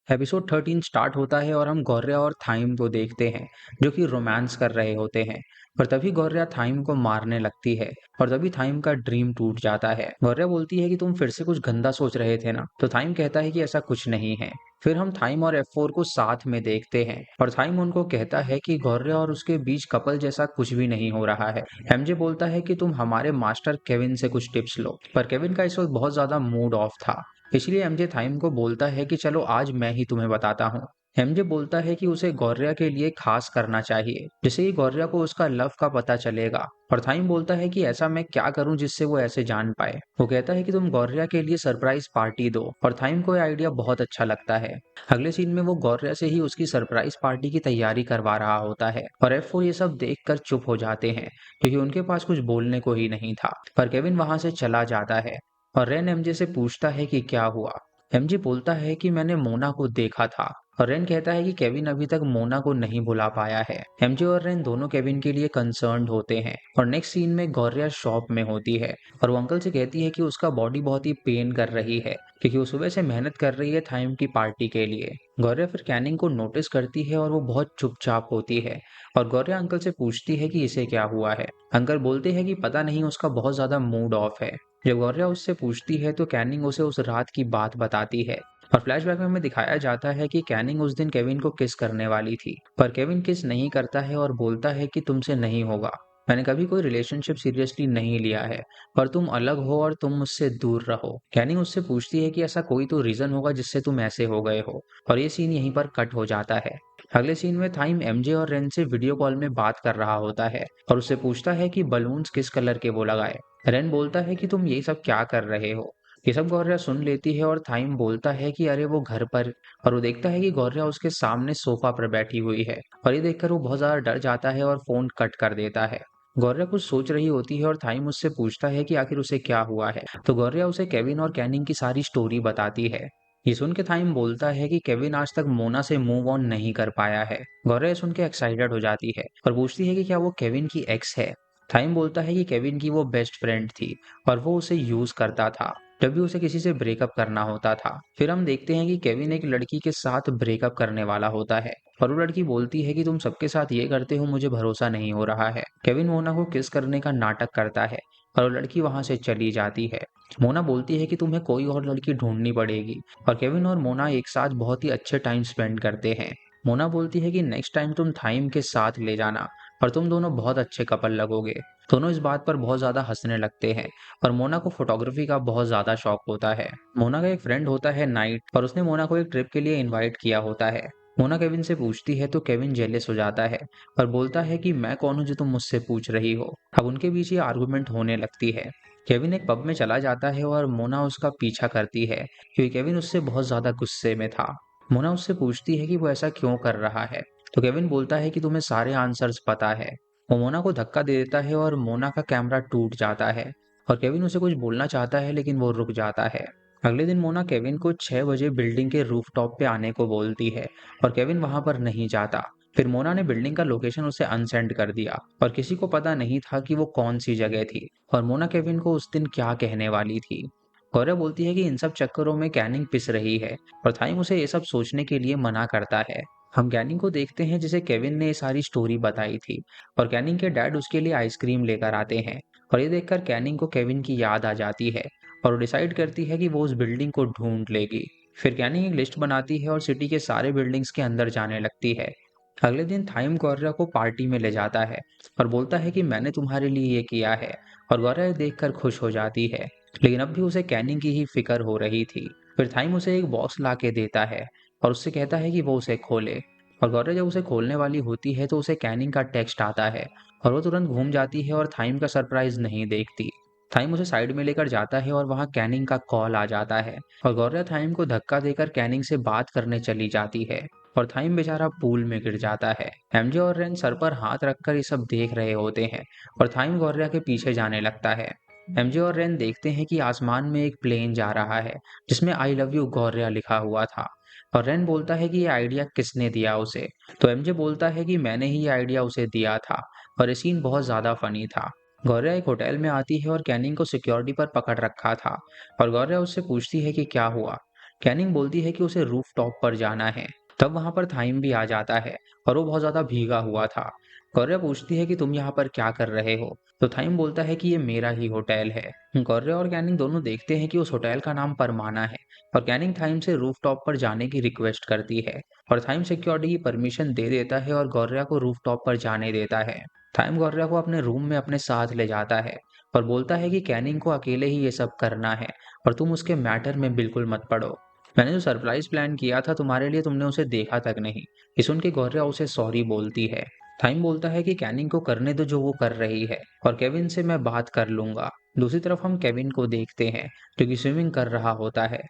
Episode 13 start होता है और हम गौर्या और थाइम को देखते हैं जो कि रोमांस कर रहे होते हैं। पर तभी गौर्या थाइम को मारने लगती है और तभी थाइम का ड्रीम टूट जाता है। गौर्या बोलती है कि तुम फिर से कुछ गंदा सोच रहे थे ना, तो थाइम कहता है कि ऐसा कुछ नहीं है। फिर हम थाइम और F4 को साथ में देखते हैं और थाइम उनको कहता है कि गौर्या और उसके बीच कपल जैसा कुछ भी नहीं हो रहा है। एमजे बोलता है कि तुम हमारे मास्टर केविन से कुछ टिप्स लो, पर केविन का इस वक्त बहुत ज्यादा मूड ऑफ था। इसलिए एमजे थाइम को बोलता है कि चलो आज मैं ही तुम्हें बताता हूँ। एमजे बोलता है कि उसे गौर्या के लिए खास करना चाहिए, जिससे ही गौर्या को उसका लव का पता चलेगा। और थाइम बोलता है कि ऐसा मैं क्या करूं जिससे वो ऐसे जान पाए। वो कहता है कि तुम गौर्या के लिए सरप्राइज पार्टी दो और थाइम को यह आइडिया बहुत अच्छा लगता है। अगले सीन में वो गौर्या से ही उसकी सरप्राइज पार्टी की तैयारी करवा रहा होता है और F4 ये सब देखकर चुप हो जाते हैं क्योंकि उनके पास कुछ बोलने को ही नहीं था। पर केविन वहां से चला जाता है और रेन एमजे से पूछता है कि क्या हुआ। एमजे बोलता है कि मैंने मोना को देखा था और रेन कहता है कि केविन अभी तक मोना को नहीं भुला पाया है। एमजे और रेन दोनों केविन के लिए कंसर्न्ड होते हैं और नेक्स्ट सीन में गौर्या शॉप में होती है और वो अंकल से कहती है कि उसका बॉडी बहुत ही पेन कर रही है क्योंकि वो सुबह से मेहनत कर रही है थाइम की पार्टी के लिए। गौर्या फिर कैनिंग को नोटिस करती है और वो बहुत चुपचाप होती है और गौर्या अंकल से पूछती है कि इसे क्या हुआ है। अंकल बोलते हैं कि पता नहीं, उसका बहुत ज्यादा मूड ऑफ है। जब गौर्या उससे पूछती है तो कैनिंग उसे उस रात की बात बताती है और फ्लैशबैक में हमें दिखाया जाता है कि कैनिंग उस दिन केविन को किस करने वाली थी, पर केविन किस नहीं करता है और बोलता है कि तुमसे नहीं होगा। मैंने कभी कोई रिलेशनशिप सीरियसली नहीं लिया है, पर तुम अलग हो और तुम मुझसे दूर रहो। कैनिंग उससे पूछती है कि ऐसा कोई तो रीजन होगा जिससे तुम ऐसे हो गए हो, और ये सीन यहीं पर कट हो जाता है। अगले सीन में थाइम एमजे और रेन से वीडियो कॉल में बात कर रहा होता है और उससे पूछता है कि बलून्स किस कलर के वो लगाए। रेन बोलता है कि तुम ये सब क्या कर रहे हो। ये सब गौर्या सुन लेती है और थाइम बोलता है कि अरे वो घर पर, और वो देखता है कि गौर्या उसके सामने सोफा पर बैठी हुई है और ये देखकर वो बहुत ज्यादा डर जाता है और फोन कट कर देता है। गौर्या कुछ सोच रही होती है और थाइम उससे पूछता है कि आखिर उसे क्या हुआ है, तो गौर्या उसे केविन और कैनिंग की सारी स्टोरी बताती है। ये सुन के थाइम बोलता है कि केविन आज तक मोना से मूव ऑन नहीं कर पाया है। गौर्या सुन के एक्साइटेड हो जाती है और पूछती है कि क्या वो केविन की एक्स है। थाइम बोलता है कि केविन की वो बेस्ट फ्रेंड थी और वो उसे यूज करता था जब भी उसे किसी से ब्रेकअप करना होता था। फिर हम देखते हैं कि केविन एक लड़की के साथ ब्रेकअप करने वाला होता है और वो लड़की बोलती है कि तुम सबके साथ ये करते हो, मुझे भरोसा नहीं हो रहा है। केविन मोना को किस करने का नाटक करता है और वो लड़की वहां से चली जाती है। मोना बोलती है कि तुम्हें कोई और लड़की ढूंढनी पड़ेगी और केविन और मोना एक साथ बहुत ही अच्छे टाइम स्पेंड करते हैं। मोना बोलती है कि नेक्स्ट टाइम तुम थाइम के साथ ले जाना और तुम दोनों बहुत अच्छे कपल लगोगे। दोनों इस बात पर बहुत ज्यादा हंसने लगते हैं और मोना को फोटोग्राफी का बहुत ज्यादा शौक होता है। मोना का एक फ्रेंड होता है नाइट और उसने मोना को एक ट्रिप के लिए इनवाइट किया होता है। मोना केविन से पूछती है तो केविन जेलस हो जाता है और बोलता है कि मैं कौन हूं जो तुम मुझसे पूछ रही हो। अब उनके बीच ये आर्गुमेंट होने लगती है। केविन एक पब में चला जाता है और मोना उसका पीछा करती है क्योंकि केविन उससे बहुत ज्यादा गुस्से में था। मोना उससे पूछती है कि वो ऐसा क्यों कर रहा है, तो केविन बोलता है कि तुम्हें सारे आंसर्स पता है। वो मोना को धक्का दे देता है और मोना का कैमरा टूट जाता है और केविन उसे कुछ बोलना चाहता है लेकिन वो रुक जाता है। अगले दिन मोना केविन को 6 बजे बिल्डिंग के रूफटॉप पे आने को बोलती है और केविन वहां पर नहीं जाता। फिर मोना ने बिल्डिंग का लोकेशन उसे अनसेंड कर दिया और किसी को पता नहीं था कि वो कौन सी जगह थी और मोना केविन को उस दिन क्या कहने वाली थी। गौरव बोलती है कि इन सब चक्करों में कैनिंग पिस रही है और थाइम उसे ये सब सोचने के लिए मना करता है। हम कैनिंग को देखते हैं जिसे केविन ने ये सारी स्टोरी बताई थी और कैनिंग के डैड उसके लिए आइसक्रीम लेकर आते हैं और ये देखकर कैनिंग को केविन की याद आ जाती है और वो डिसाइड करती है कि वो उस बिल्डिंग को ढूंढ लेगी। फिर कैनिंग एक लिस्ट बनाती है और सिटी के सारे बिल्डिंग्स के अंदर जाने लगती है। अगले दिन थाइम गौर्या को पार्टी में ले जाता है और बोलता है कि मैंने तुम्हारे लिए ये किया है, और गौर्या ये देखकर खुश हो जाती है, लेकिन अब भी उसे कैनिंग की ही फिक्र हो रही थी। फिर थाइम उसे एक बॉक्स ला के देता है और उससे कहता है कि वो उसे खोले, और गौर्या जब उसे खोलने वाली होती है तो उसे कैनिंग का टेक्स्ट आता है और वो तुरंत घूम जाती है और थाइम का सरप्राइज नहीं देखती। थाइम उसे साइड में लेकर जाता है और वहां कैनिंग का कॉल आ जाता है और गौर्या थाइम को धक्का देकर कैनिंग से बात करने चली जाती है और थाइम बेचारा पूल में गिर जाता है। एमजे और रेन सर पर हाथ रखकर ये सब देख रहे होते हैं और थाइम गौर्या के पीछे जाने लगता है। एमजे और रेन देखते हैं कि आसमान में एक प्लेन जा रहा है जिसमें आई लव यू गौर्या लिखा हुआ था और रेन बोलता है कि ये आइडिया किसने दिया उसे, तो एमजे बोलता है कि मैंने ही ये आइडिया उसे दिया था और ये सीन बहुत ज्यादा फनी था। गौर्या एक होटल में आती है और कैनिंग को सिक्योरिटी पर पकड़ रखा था और गौर्या उससे पूछती है कि क्या हुआ। कैनिंग बोलती है कि उसे रूफ टॉप पर जाना है। तब वहां पर थाइम भी आ जाता है और वो बहुत ज्यादा भीगा हुआ था। गौर्या पूछती है कि तुम यहाँ पर क्या कर रहे हो, तो थाइम बोलता है कि ये मेरा ही होटल है। गौर्या और कैनिंग दोनों देखते हैं कि उस होटल का नाम परमाना है और कैनिंग थाइम से रूफ टॉप पर जाने की रिक्वेस्ट करती है और थाइम सिक्योरिटी की परमिशन दे देता है और गौर्या को रूफ टॉप पर जाने देता है। थाइम गौर्या को अपने रूम में अपने साथ ले जाता है और बोलता है कि कैनिंग को अकेले ही ये सब करना है और तुम उसके मैटर में बिल्कुल मत पड़ो। मैंने जो सरप्राइज प्लान किया था तुम्हारे लिए, तुमने उसे देखा तक नहीं। ये सुन के गौर्या उसे सॉरी बोलती है। थाइम बोलता है कि कैनिंग को करने दो जो वो कर रही है और केविन से मैं बात कर लूंगा। दूसरी तरफ हम केविन को देखते हैं जो कि स्विमिंग कर रहा होता है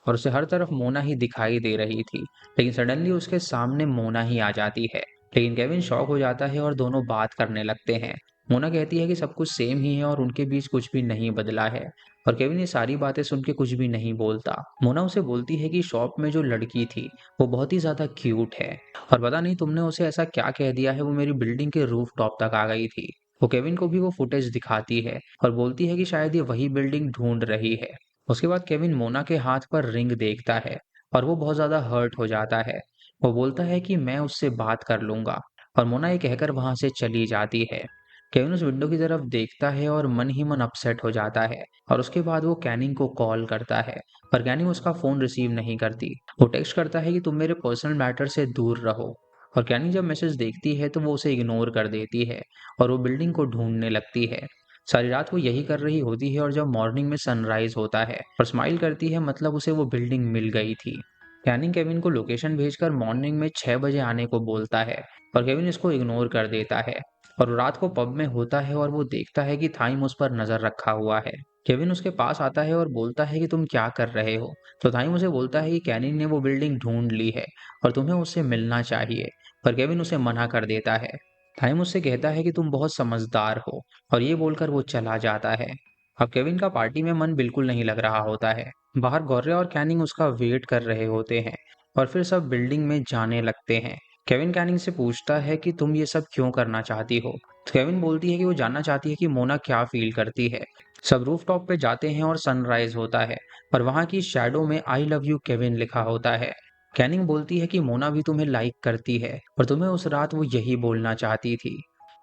और उसे हर तरफ मोना ही दिखाई दे रही थी, लेकिन सडनली उसके सामने मोना ही आ जाती है। लेकिन केविन शॉक हो जाता है और दोनों बात करने लगते हैं। मोना कहती है कि सब कुछ सेम ही है और उनके बीच कुछ भी नहीं बदला है और केविन ये सारी बातें सुन के कुछ भी नहीं बोलता। मोना उसे बोलती है कि शॉप में जो लड़की थी वो बहुत ही ज्यादा क्यूट है और पता नहीं तुमने उसे ऐसा क्या कह दिया है, वो मेरी बिल्डिंग के रूफ टॉप तक आ गई थी। वो केविन को भी वो फुटेज दिखाती है और बोलती है कि शायद ये वही बिल्डिंग ढूंढ रही है। उसके बाद केविन मोना के हाथ पर रिंग देखता है और वो बहुत ज्यादा हर्ट हो जाता है। वो बोलता है कि मैं उससे बात कर लूंगा और मोना ये कहकर वहां से चली जाती है। केविन उस विंडो की तरफ देखता है और मन ही मन अपसेट हो जाता है और उसके बाद वो कैनिंग को कॉल करता है पर कैनिंग उसका फोन रिसीव नहीं करती। वो टेक्स्ट करता है कि तुम मेरे पर्सनल मैटर से दूर रहो और कैनिंग जब मैसेज देखती है तो वो उसे इग्नोर कर देती है और वो बिल्डिंग को ढूंढने लगती है। सारी रात वो यही कर रही होती है और जब मॉर्निंग में सनराइज होता है और स्माइल करती है, मतलब उसे वो बिल्डिंग मिल गई थी। कैनिंग केविन को लोकेशन भेजकर मॉर्निंग में 6 बजे आने को बोलता है और केविन इसको इग्नोर कर देता है और वो रात को पब में होता है और वो देखता है कि थाइम उस पर नजर रखा हुआ है। केविन उसके पास आता है और बोलता है कि तुम क्या कर रहे हो, तो थाइम उसे बोलता है कि कैनिंग ने वो बिल्डिंग ढूंढ ली है और तुम्हें उससे मिलना चाहिए, पर केविन उसे मना कर देता है। थाइम उससे कहता है कि तुम बहुत समझदार हो और ये बोलकर वो चला जाता है। अब केविन का पार्टी में मन बिल्कुल नहीं लग रहा होता है। बाहर गौर्य और कैनिंग उसका वेट कर रहे होते हैं और फिर सब बिल्डिंग में जाने लगते हैं। केविन कैनिंग से पूछता है कि तुम ये सब क्यों करना चाहती हो, तो केविन बोलती है कि वो जानना चाहती है कि मोना क्या फील करती है। सब रूफटॉप पे जाते हैं और सनराइज होता है और वहां की शैडो में आई लव यू केविन लिखा होता है। कैनिंग बोलती है कि मोना भी तुम्हें लाइक करती है और तुम्हें उस रात वो यही बोलना चाहती थी।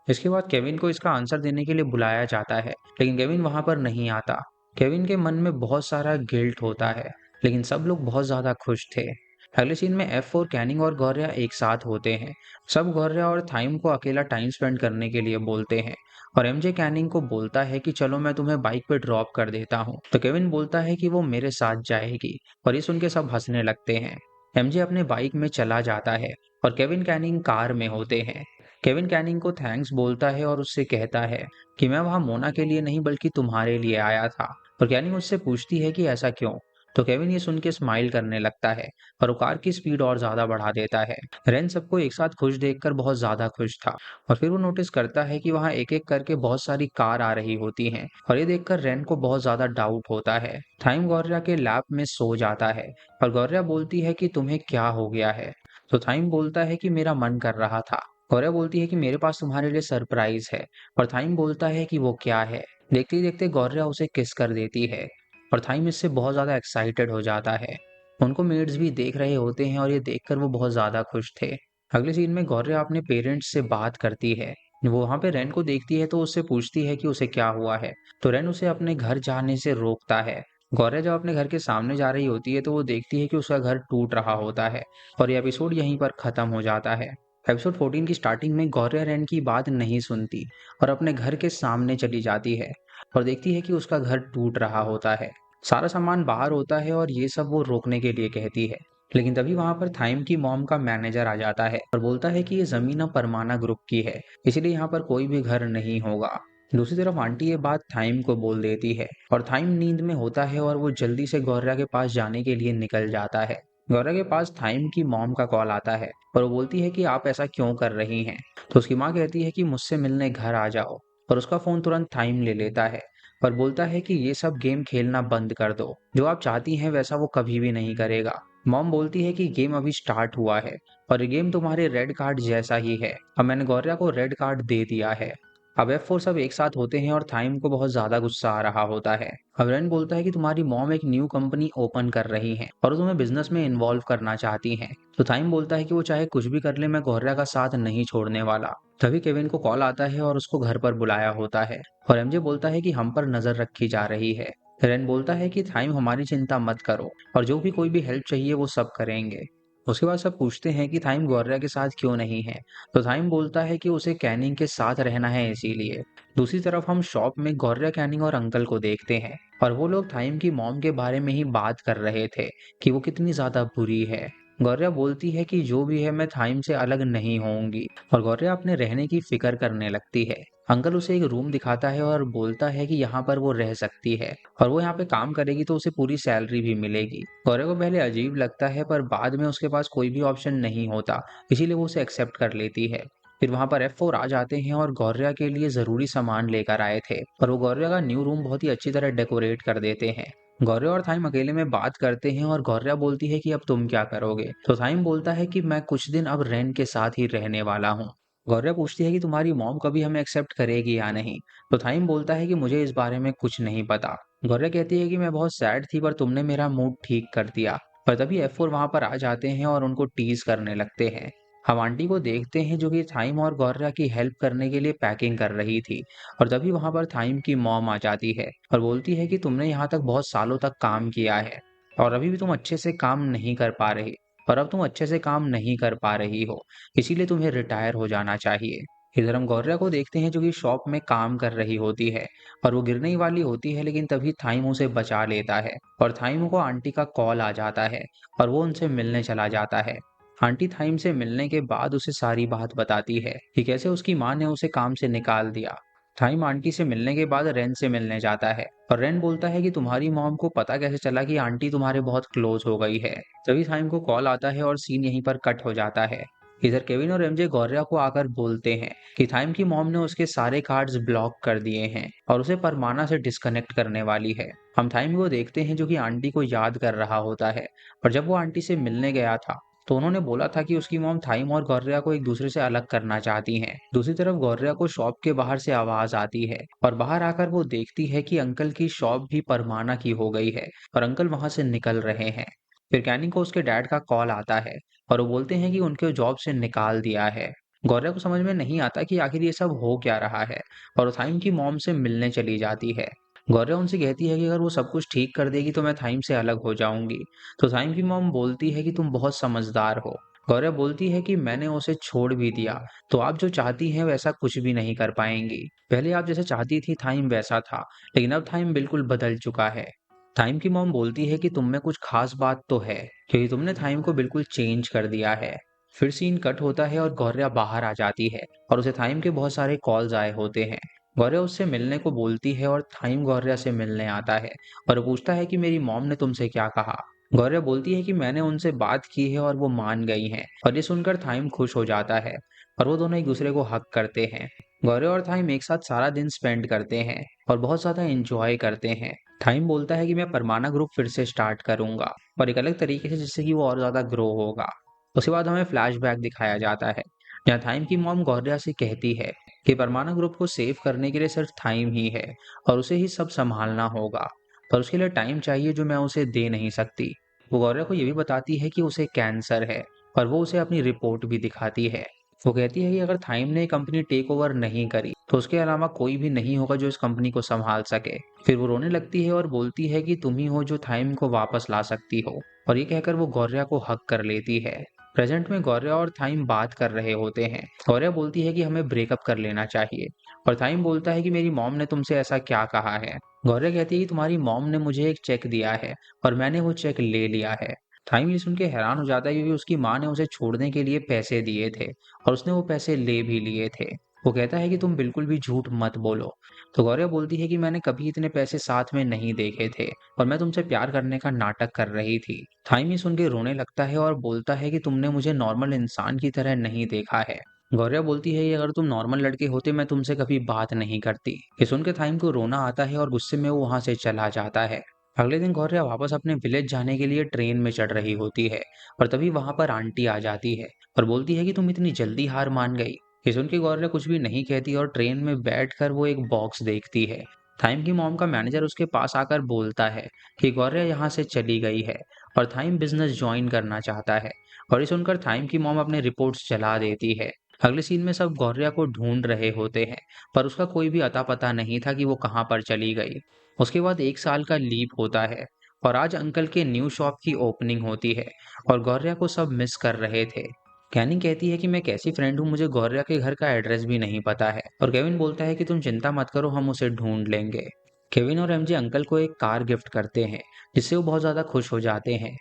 इसके बाद केविन को इसका आंसर देने के लिए बुलाया जाता है, लेकिन केविन वहां पर नहीं आता। केविन के मन में बहुत सारा गिल्ट होता है, लेकिन सब लोग बहुत ज्यादा खुश थे। अगले सीन में एफ और कैनिंग और गौर्या एक साथ होते हैं। सब गौर्या और थाइम को अकेला टाइम स्पेंड करने के लिए बोलते हैं और एमजे कैनिंग को बोलता है कि चलो मैं तुम्हें बाइक पे ड्रॉप कर देता हूँ, तो केविन बोलता है कि वो मेरे साथ जाएगी और ये सुन के सब हंसने लगते हैं। एमजे अपने बाइक में चला जाता है और केविन कैनिंग कार में होते हैं। केविन कैनिंग को थैंक्स बोलता है और उससे कहता है कि मैं वहां मोना के लिए नहीं बल्कि तुम्हारे लिए आया था। और कैनिंग उससे पूछती है कि ऐसा क्यों, तो केविन ये सुन के स्माइल करने लगता है और वो कार की स्पीड और ज्यादा बढ़ा देता है। रेन सबको एक साथ खुश देखकर बहुत ज्यादा खुश था और फिर वो नोटिस करता है कि वहां एक एक करके बहुत सारी कार आ रही होती हैं और ये देखकर रेन को बहुत ज्यादा डाउट होता है। थाइम गौर्या के लैब में सो जाता है और गौर्या बोलती है कि तुम्हें क्या हो गया है, तो थाइम बोलता है कि मेरा मन कर रहा था। गौरव बोलती है कि मेरे पास तुम्हारे लिए सरप्राइज है और थाइम बोलता है कि वो क्या है। देखते ही देखते गौर्या उसे किस कर देती है और थाइम इससे बहुत ज्यादा एक्साइटेड हो जाता है। उनको मेड्स भी देख रहे होते हैं और ये देखकर वो बहुत ज्यादा खुश थे। अगले सीन में गौर्या अपने पेरेंट्स से बात करती है। वो वहां पे रेन को देखती है तो उससे पूछती है कि उसे क्या हुआ है, तो रेन उसे अपने घर जाने से रोकता है। गौर्या जब अपने घर के सामने जा रही होती है तो वो देखती है कि उसका घर टूट रहा होता है और ये एपिसोड यहीं पर खत्म हो जाता है। एपिसोड 14 की स्टार्टिंग में गौर्या रैन की बात नहीं सुनती और अपने घर के सामने चली जाती है और देखती है कि उसका घर टूट रहा होता है। सारा सामान बाहर होता है और ये सब वो रोकने के लिए कहती है, लेकिन तभी वहां पर थाइम की मॉम का मैनेजर आ जाता है और बोलता है कि ये जमीन अब परमाना ग्रुप की है, इसलिए यहाँ पर कोई भी घर नहीं होगा। दूसरी तरफ आंटी ये बात थाइम को बोल देती है और थाइम नींद में होता है और वो जल्दी से गौर्या के पास जाने के लिए निकल जाता है। गौरव के पास थाइम की मॉम का कॉल आता है और वो बोलती है कि आप ऐसा क्यों कर रही हैं, तो उसकी माँ कहती है कि मुझसे मिलने घर आ जाओ और उसका फोन तुरंत थाइम ले लेता है और बोलता है कि ये सब गेम खेलना बंद कर दो, जो आप चाहती हैं वैसा वो कभी भी नहीं करेगा। मॉम बोलती है कि गेम अभी स्टार्ट हुआ है और ये गेम तुम्हारे रेड कार्ड जैसा ही है, अब मैंने गौर्या को रेड कार्ड दे दिया है। अब F4 सब एक साथ होते हैं और थाइम को बहुत ज्यादा गुस्सा आ रहा होता है। अब रेन बोलता है कि तुम्हारी मॉम एक न्यू कंपनी ओपन कर रही हैं और वो तुम्हें बिजनेस में इन्वॉल्व करना चाहती हैं। तो थाइम बोलता है कि वो चाहे कुछ भी कर ले, मैं गौर्या का साथ नहीं छोड़ने वाला। तभी केविन को कॉल आता है और उसको घर पर बुलाया होता है और एमजे बोलता है कि हम पर नजर रखी जा रही है। रेन बोलता है कि थाइम, हमारी चिंता मत करो और जो भी कोई भी हेल्प चाहिए वो सब करेंगे। उसके बाद सब पूछते हैं कि थाइम गौर्या के साथ क्यों नहीं है। तो थाइम बोलता है कि उसे कैनिंग के साथ रहना है इसीलिए। दूसरी तरफ हम शॉप में गौर्या, कैनिंग और अंकल को देखते हैं और वो लोग थाइम की मॉम के बारे में ही बात कर रहे थे कि वो कितनी ज्यादा बुरी है। गौर्या बोलती है कि जो भी है, मैं थाइम से अलग नहीं होऊंगी और गौर्या अपने रहने की फिक्र करने लगती है। अंकल उसे एक रूम दिखाता है और बोलता है कि यहाँ पर वो रह सकती है और वो यहाँ पे काम करेगी तो उसे पूरी सैलरी भी मिलेगी। गौर्या को पहले अजीब लगता है पर बाद में उसके पास कोई भी ऑप्शन नहीं होता, इसीलिए वो उसे एक्सेप्ट कर लेती है। फिर वहां पर F4 आ जाते हैं और गौर्या के लिए जरूरी सामान लेकर आए थे और वो गौर्या का न्यू रूम बहुत ही अच्छी तरह डेकोरेट कर देते हैं। गौर्या और थाइम अकेले में बात करते हैं और गौर्या बोलती है कि अब तुम क्या करोगे। तो थाइम बोलता है कि मैं कुछ दिन अब रेन के साथ ही रहने वाला हूँ। गौर्या पूछती है कि तुम्हारी मॉम कभी हमें एक्सेप्ट करेगी या नहीं। तो थाइम बोलता है कि मुझे इस बारे में कुछ नहीं पता। गौर्या कहती है कि मैं बहुत सैड थी पर तुमने मेरा मूड ठीक कर दिया। पर तभी F4 वहां पर आ जाते हैं और उनको टीज करने लगते हैं। हम आंटी को देखते हैं जो कि थाइम और गौर्या की हेल्प करने के लिए पैकिंग कर रही थी और तभी वहां पर थाइम की मॉम आ जाती है और बोलती है कि तुमने यहाँ तक बहुत सालों तक काम किया है और अभी भी तुम अच्छे से काम नहीं कर पा रही, और अब तुम अच्छे से काम नहीं कर पा रही हो, इसीलिए तुम्हें रिटायर हो जाना चाहिए। इधर हम गौर्या को देखते हैं जो कि शॉप में काम कर रही होती है और वो गिरने ही वाली होती है, लेकिन तभी थाइम उसे बचा लेता है और थाइम को आंटी का कॉल आ जाता है और वो उनसे मिलने चला जाता है। आंटी थाइम से मिलने के बाद उसे सारी बात बताती है कि कैसे उसकी माँ ने उसे काम से निकाल दिया। थाइम आंटी से मिलने के बाद रेन से मिलने जाता है और रेन बोलता है कि तुम्हारी मॉम को पता कैसे चला कि आंटी तुम्हारे बहुत क्लोज हो गई है। तभी थाइम को कॉल आता है और सीन यहीं पर कट हो जाता है। इधर केविन और एमजे गौर्या को आकर बोलते हैं कि थाइम की मॉम ने उसके सारे कार्ड्स ब्लॉक कर दिए हैं और उसे परमाना से डिस्कनेक्ट करने वाली है। हम थाइम को देखते हैं जो कि आंटी को याद कर रहा होता है और जब वो आंटी से मिलने गया था तो उन्होंने बोला था कि उसकी मॉम थाइम और गौर्या को एक दूसरे से अलग करना चाहती हैं। दूसरी तरफ गौर्या को शॉप के बाहर से आवाज आती है और बाहर आकर वो देखती है कि अंकल की शॉप भी परमाना की हो गई है और अंकल वहां से निकल रहे हैं। फिर कैनिंग को उसके डैड का कॉल आता है और वो बोलते हैं कि उनके जॉब से निकाल दिया है। गौर्या को समझ में नहीं आता कि आखिर ये सब हो क्या रहा है और वो थाइम की मॉम से मिलने चली जाती है। गौर्या उनसे कहती है कि अगर वो सब कुछ ठीक कर देगी तो मैं थाइम से अलग हो जाऊंगी। तो थाइम की मॉम बोलती है कि तुम बहुत समझदार हो। गौरव बोलती है कि मैंने उसे छोड़ भी दिया तो आप जो चाहती हैं वैसा कुछ भी नहीं कर पाएंगी। पहले आप जैसे चाहती थी थाइम वैसा था, लेकिन अब थाइम बिल्कुल बदल चुका है। थाइम की मॉम बोलती है कि तुम में कुछ खास बात तो है क्योंकि तुमने थाइम को बिल्कुल चेंज कर दिया है। फिर सीन कट होता है और गौर्या बाहर आ जाती है और उसे थाइम के बहुत सारे कॉल्स आए होते हैं। गौर्या उससे मिलने को बोलती है और थाइम गौर्या से मिलने आता है और वो पूछता है कि मेरी मॉम ने तुमसे क्या कहा। गौरव बोलती है कि मैंने उनसे बात की है और वो मान गई हैं और ये सुनकर थाइम खुश हो जाता है और वो दोनों एक दूसरे को हक करते हैं। गौरव और थाइम एक साथ सारा दिन स्पेंड करते हैं और बहुत ज्यादा एंजॉय करते हैं। थाइम बोलता है कि मैं परमाना ग्रुप फिर से स्टार्ट करूंगा और एक अलग तरीके से, जिससे कि वो और ज्यादा ग्रो होगा। उसके बाद हमें फ्लैशबैक दिखाया जाता है जहाँ थाइम की मॉम गौर्या से कहती है कि परमाना ग्रुप को सेव करने के लिए सिर्फ थाइम ही है और उसे ही सब संभालना होगा, पर उसके लिए टाइम चाहिए जो मैं उसे दे नहीं सकती। वो गौरव को ये भी बताती है कि उसे कैंसर है और वो उसे अपनी रिपोर्ट भी दिखाती है। वो कहती है कि अगर थाइम ने कंपनी टेक ओवर नहीं करी तो उसके अलावा कोई भी नहीं होगा जो इस कंपनी को संभाल सके। फिर वो रोने लगती है और बोलती है कि तुम ही हो जो थाइम को वापस ला सकती हो, और ये कहकर वो गौर्या को हक कर लेती है। प्रेजेंट में गौर्या और थाइम बात कर रहे होते हैं। गौर्या बोलती है कि हमें ब्रेकअप कर लेना चाहिए और थाइम बोलता है कि मेरी मॉम ने तुमसे ऐसा क्या कहा है। गौर्या कहती है कि तुम्हारी मॉम ने मुझे एक चेक दिया है और मैंने वो चेक ले लिया है। थाइम ये सुन के हैरान हो जाता है क्योंकि उसकी माँ ने उसे छोड़ने के लिए पैसे दिए थे और उसने वो पैसे ले भी लिए थे। वो कहता है कि तुम बिल्कुल भी झूठ मत बोलो। तो गौरव बोलती है कि मैंने कभी इतने पैसे साथ में नहीं देखे थे और मैं तुमसे प्यार करने का नाटक कर रही थी। थाइम ये सुन के रोने लगता है और बोलता है कि तुमने मुझे नॉर्मल इंसान की तरह नहीं देखा है। गौरव बोलती है कि अगर तुम नॉर्मल लड़के होते मैं तुमसे कभी बात नहीं करती। ये सुनकर थाइम को रोना आता है और गुस्से में वो वहां से चला जाता है। अगले दिन गौर्या वापस अपने विलेज जाने के लिए ट्रेन में चढ़ रही होती है और तभी वहां पर आंटी आ जाती है और बोलती है कि तुम इतनी जल्दी हार मान गई। ये सुन के गौर्य कुछ भी नहीं कहती और ट्रेन में बैठकर वो एक बॉक्स देखती है। थाइम की मॉम का मैनेजर उसके पास आकर बोलता है कि गौर्य यहाँ से चली गई है और थाइम बिजनेस ज्वाइन करना चाहता है। और ये सुनकर थाइम की मॉम अपने रिपोर्ट्स जला देती है। अगले सीन में सब गौर्य को ढूंढ रहे होते हैं, पर उसका कोई भी अता पता नहीं था कि वो कहाँ पर चली गई। उसके बाद 1 साल का लीप होता है और आज अंकल के न्यू शॉप की ओपनिंग होती है और गौर्य को सब मिस कर रहे थे। कैनी कहती है कि मैं कैसी फ्रेंड हूँ, मुझे गौर्या के घर का एड्रेस भी नहीं पता है। और केविन बोलता है कि तुम चिंता मत करो, हम उसे ढूंढ लेंगे। केविन और एमजे अंकल को एक कार गिफ्ट करते हैं, जिससे वो बहुत ज्यादा खुश हो जाते हैं।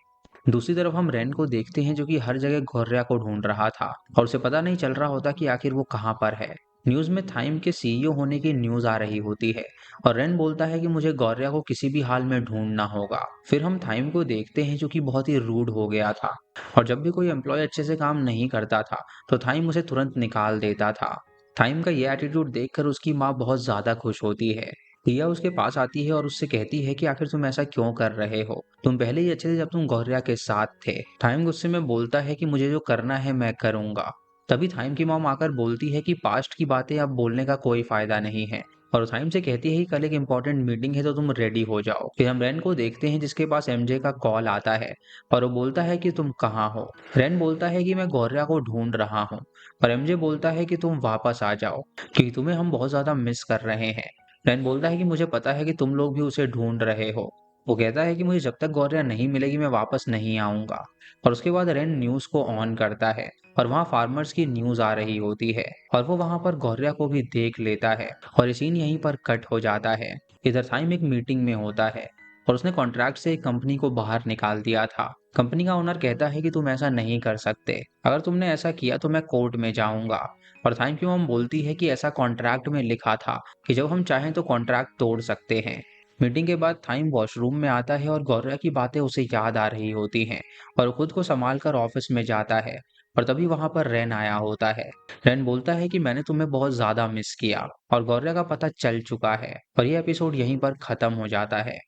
दूसरी तरफ हम रेन को देखते हैं, जो कि हर जगह गौर्या को ढूंढ रहा था और उसे पता नहीं चल रहा होता कि आखिर वो कहाँ पर है। न्यूज में थाइम के सीईओ होने की न्यूज आ रही होती है और रेन बोलता है कि मुझे गौर्या को किसी भी हाल में ढूंढना होगा। फिर हम थाइम को देखते हैं, जो कि बहुत ही रूड हो गया था और जब भी कोई एम्प्लॉय अच्छे से काम नहीं करता था तो थाइम उसे तुरंत निकाल देता था। थाइम का ये एटीट्यूड देखकर उसकी माँ बहुत ज्यादा खुश होती है। टिया उसके पास आती है और उससे कहती है कि आखिर तुम ऐसा क्यों कर रहे हो, तुम पहले ही अच्छे थे जब तुम गौर्या के साथ थे। थाइम गुस्से में बोलता है कि मुझे जो करना है मैं करूंगा। तभी थाइम की मॉम आकर बोलती है कि पास्ट की बातें अब बोलने का कोई फायदा नहीं है और थाइम से कहती है कि कल एक इंपॉर्टेंट मीटिंग है तो तुम रेडी हो जाओ। फिर हम रेन को देखते हैं, जिसके पास एमजे का कॉल आता है और वो बोलता है कि तुम कहाँ हो। रेन बोलता है कि मैं गौर्या को ढूंढ रहा हूँ और एमजे बोलता है कि तुम वापस आ जाओ क्योंकि तुम्हें हम बहुत ज्यादा मिस कर रहे हैं। रेन बोलता है कि मुझे पता है कि तुम लोग भी उसे ढूंढ रहे हो। वो कहता है कि मुझे जब तक गौर्या नहीं मिलेगी मैं वापस नहीं आऊंगा। और उसके बाद रेन न्यूज को ऑन करता है और वहाँ फार्मर्स की न्यूज आ रही होती है और वो वहाँ पर गौर्या को भी देख लेता है और ये सीन यहीं पर कट हो जाता है। इधर थाइम एक मीटिंग में होता है और उसने कॉन्ट्रैक्ट से एक कंपनी को बाहर निकाल दिया था। कंपनी का ओनर कहता है कि तुम ऐसा नहीं कर सकते, अगर तुमने ऐसा किया तो मैं कोर्ट में जाऊंगा। और थाइम की मॉम बोलती है कि ऐसा कॉन्ट्रैक्ट में लिखा था कि जब हम चाहें तो कॉन्ट्रैक्ट तोड़ सकते हैं। मीटिंग के बाद थाइम वॉशरूम में आता है और गौर्या की बातें उसे याद आ रही होती हैं और वो खुद को संभाल कर ऑफिस में जाता है। और तभी वहां पर रेन आया होता है। रेन बोलता है कि मैंने तुम्हें बहुत ज्यादा मिस किया और गौर्या का पता चल चुका है। और ये एपिसोड यहीं पर खत्म हो जाता है।